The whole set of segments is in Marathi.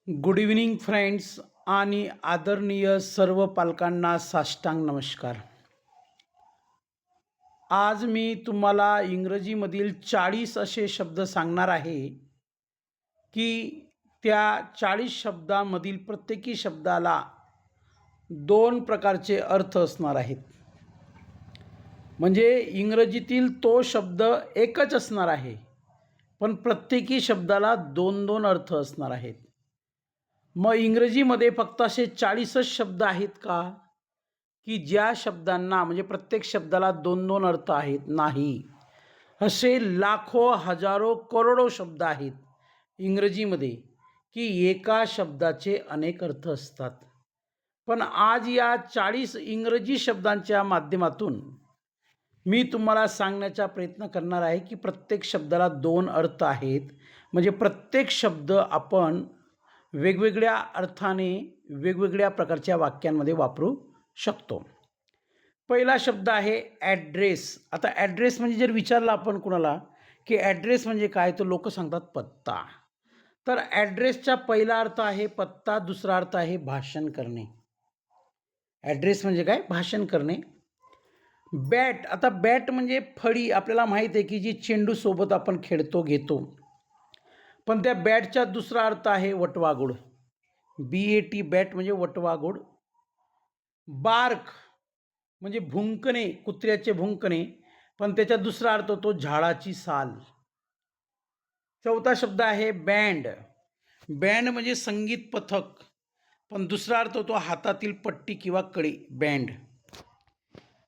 गुड इव्हनिंग फ्रेंड्स आणि आदरणीय सर्व पालकांना साष्टांग नमस्कार. आज मी तुम्हाला इंग्रजीमधील 40 असे शब्द सांगणार आहे की त्या 40 शब्दांमधील प्रत्येकी शब्दाला दोन प्रकारचे अर्थ असणार आहेत. म्हणजे इंग्रजीतील तो शब्द एकच असणार आहे, पण प्रत्येकी शब्दाला दोन दोन अर्थ असणार आहेत. मग इंग्रजीमध्ये फक्त असे 40च शब्द आहेत का, की ज्या शब्दांना म्हणजे प्रत्येक शब्दाला दोन दोन अर्थ आहेत? नाही. असे लाखो, हजारो, करोडो शब्द आहेत इंग्रजीमध्ये, की एका शब्दाचे अनेक अर्थ असतात. पण आज या 40 इंग्रजी शब्दांच्या माध्यमातून मी तुम्हाला सांगण्याचा प्रयत्न करणार आहे, की प्रत्येक शब्दाला दोन अर्थ आहेत. म्हणजे प्रत्येक शब्द आपण वेगवेगळ्या अर्थाने वेगवेगळ्या प्रकारच्या वाक्यांमध्ये वापरू शकतो. पहिला शब्द आहे ॲड्रेस. आता ॲड्रेस म्हणजे जर विचारलं आपण कुणाला, की ॲड्रेस म्हणजे काय? तर लोकं सांगतात पत्ता. तर ॲड्रेसचा पहिला अर्थ आहे पत्ता, दुसरा अर्थ आहे भाषण करणे. ॲड्रेस म्हणजे काय? भाषण करणे. बॅट, आता बॅट म्हणजे फळी. आपल्याला माहीत आहे की जी चेंडूसोबत आपण खेळतो, घेतो. पण त्या बॅटचा दुसरा अर्थ आहे वटवाघूळ. BAT, बॅट म्हणजे वटवाघूळ. बार्क म्हणजे भुंकणे, कुत्र्याचे भुंकणे, पण त्याचा दुसरा अर्थ होतो झाडाची साल. चौथा शब्द आहे बँड. बँड म्हणजे संगीत पथक, पण दुसरा अर्थ होतो हातातील पट्टी किंवा कडी, बँड.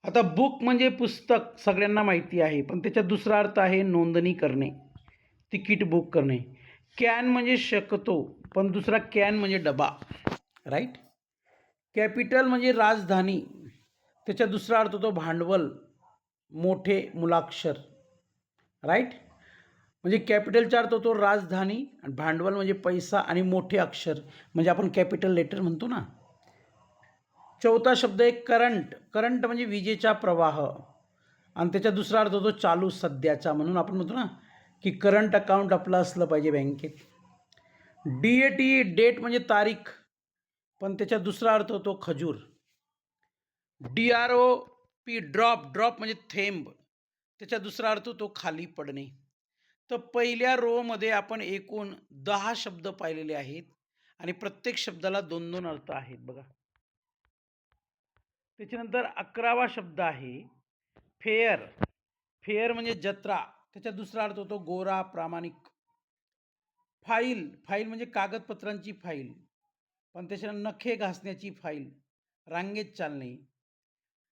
आता बुक म्हणजे पुस्तक, सगळ्यांना माहिती आहे, पण त्याचा दुसरा अर्थ आहे नोंदणी करणे, तिकीट बुक करणे. कॅन म्हणजे शकतो, पण दुसरा कॅन म्हणजे डबा, राईट. कॅपिटल म्हणजे राजधानी, त्याचा दुसरा अर्थ होतो भांडवल, मोठे मुलाक्षर, राईट. म्हणजे कॅपिटलचा अर्थ होतो राजधानी, आणि भांडवल म्हणजे पैसा, आणि मोठे अक्षर म्हणजे आपण कॅपिटल लेटर म्हणतो ना. चौथा शब्द आहे करंट. करंट म्हणजे विजेचा प्रवाह, आणि त्याचा दुसरा अर्थ होतो चालू, सध्याचा. म्हणून आपण म्हणतो ना की करंट अकाउंट आपलं असलं पाहिजे बँकेत. DAT, डेट म्हणजे तारीख, पण त्याचा दुसरा अर्थ होतो खजूर. DROP, drop. ड्रॉप म्हणजे थेंब, त्याचा दुसरा अर्थ होतो खाली पडणे. तर पहिल्या रोमध्ये आपण एकूण 10 शब्द पाहिलेले आहेत, आणि प्रत्येक शब्दाला दोन दोन अर्थ आहेत बघा. त्याच्यानंतर 11वा शब्द आहे फेअर. फेअर म्हणजे जत्रा, त्याचा दुसरा अर्थ होतो गोरा, प्रामाणिक. फाईल. फाईल म्हणजे कागदपत्रांची फाईल, पण त्याच्या नखे घासण्याची फाईल, रांगेत चालणे.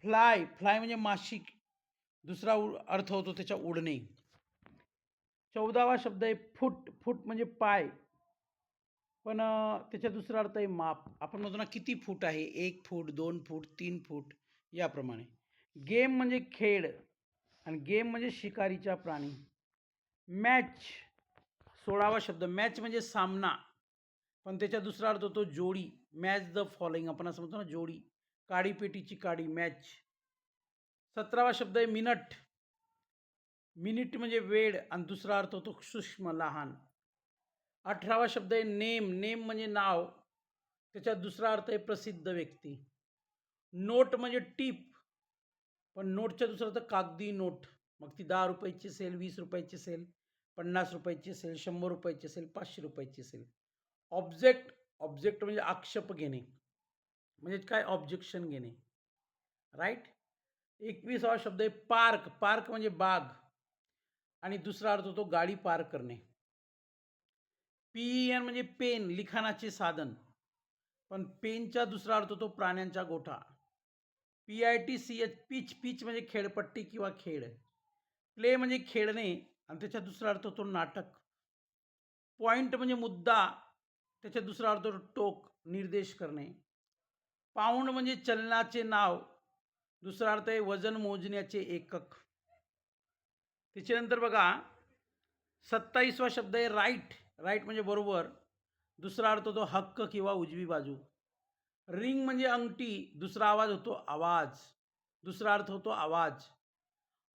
फ्लाय. फ्लाय म्हणजे माशी, दुसरा अर्थ होतो त्याच्या उडणे. 14वा शब्द आहे फूट. फूट म्हणजे पाय, पण त्याचा दुसरा अर्थ आहे माप. आपण म्हणतो ना किती फूट आहे, 1 फूट, 2 फूट, 3 फूट, याप्रमाणे. गेम म्हणजे खेळ, आणि गेम म्हणजे शिकारीचा प्राणी. मॅच. 16वा शब्द मॅच म्हणजे सामना, पण त्याचा दुसरा अर्थ होतो जोडी. मॅच द फॉलोइंग, आपण असं म्हणतो ना जोडी, काडीपेटीची काडी, मॅच. 17वा शब्द आहे मिनट. मिनिट म्हणजे वेळ, आणि दुसरा अर्थ होतो सूक्ष्म, लहान. 18वा शब्द आहे नेम. नेम म्हणजे नाव, त्याचा दुसरा अर्थ आहे प्रसिद्ध व्यक्ती. नोट म्हणजे टीप, पण नोटचा दुसरा अर्थ कागदी नोट, मग ती 10 रुपयाची असेल, 20 रुपयाची असेल, 50 रुपयाची असेल, 100 रुपयाची असेल, 500 रुपयाची असेल. ऑब्जेक्ट. ऑब्जेक्ट म्हणजे आक्षेप घेणे, म्हणजे काय, ऑब्जेक्शन घेणे, राईट. 21वा शब्द आहे पार्क. पार्क म्हणजे बाग, आणि दुसरा अर्थ होतो गाडी पार्क करणे. PEN म्हणजे पेन, लिखाणाचे साधन, पण पेनचा दुसरा अर्थ होतो प्राण्यांचा गोठा. PITCH, pitch. पिच म्हणजे खेळपट्टी किंवा खेळ. प्ले म्हणजे खेळणे, आणि त्याचा दुसरा अर्थ होतो नाटक. पॉइंट म्हणजे मुद्दा, त्याचा दुसरा अर्थ होतो टोक, निर्देश करणे. पाऊंड म्हणजे चलनाचे नाव, दुसरा अर्थ आहे वजन मोजण्याचे एकक. त्याच्यानंतर बघा 27वा शब्द आहे राईट. राईट म्हणजे बरोबर, दुसरा अर्थ होतो हक्क किंवा उजवी बाजू. रिंग म्हणजे अंगठी, दुसरा आवाज होतो आवाज, दुसरा अर्थ होतो आवाज.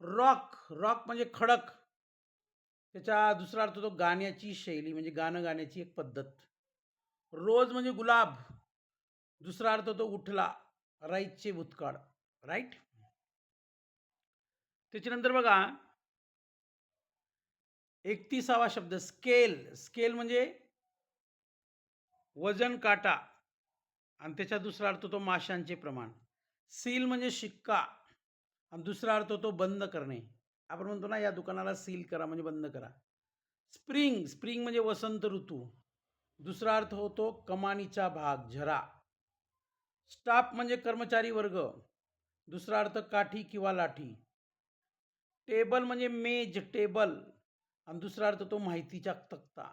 रॉक. रॉक म्हणजे खडक, त्याचा दुसरा अर्थ होतो गाण्याची शैली, म्हणजे गाणं गाण्याची एक पद्धत. रोज म्हणजे गुलाब. दुसरा अर्थ होतो उठला, राईटचे भूतकाळ, राईट. त्याच्यानंतर बघा 31वा शब्द स्केल. स्केल म्हणजे वजन काटा आणि त्याचा दुसरा अर्थ होतो माशांचे प्रमाण. सील म्हणजे शिक्का आणि दुसरा अर्थ होतो बंद करणे. आपण म्हणतो ना या दुकानाला सील करा म्हणजे बंद करा. स्प्रिंग. स्प्रिंग म्हणजे वसंत ऋतू. दुसरा अर्थ होतो कमानीचा भाग, झरा. स्टाफ म्हणजे कर्मचारी वर्ग. दुसरा अर्थ काठी किंवा लाठी. टेबल म्हणजे मेज, टेबल आणि दुसरा अर्थ तो माहितीचा तक्ता.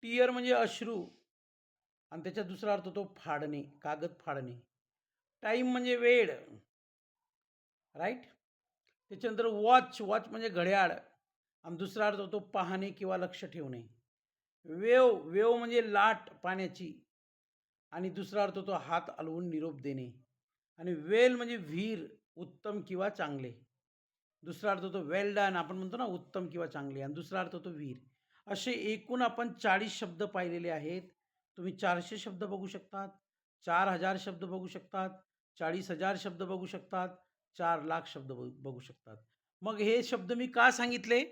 टियर म्हणजे अश्रू आणि त्याचा दुसरा अर्थ तो फाडणे, कागद फाडणे. टाईम म्हणजे वेळ, राईट. त्याच्यानंतर वॉच. वॉच म्हणजे घड्याळ आणि दुसरा अर्थ होतो पाहणे किंवा लक्ष ठेवणे. वेव. वेव म्हणजे लाट पाण्याची आणि दुसरा अर्थ होतो हात हलवून निरोप देणे. आणि वेल म्हणजे विहीर, उत्तम किंवा चांगले. दुसरा अर्थ होतो वेल डन, आपण म्हणतो ना उत्तम किंवा चांगले, आणि दुसरा अर्थ होतो विहीर. असे एकूण आपण 40 शब्द पाहिलेले आहेत. तुम्ही 400 शब्द बघू शकतात, 4000 शब्द बघू शकतात, 40,000 शब्द बघू शकतात, 4,00,000 शब्द बघू शकतात. मग हे शब्द मी का सांगितले?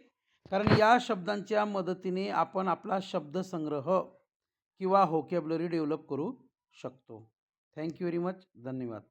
कारण या शब्दांच्या मदतीने आपण आपला शब्दसंग्रह किंवा व्होकॅब्युलरी डेव्हलप करू शकतो. Thank you very much. धन्यवाद.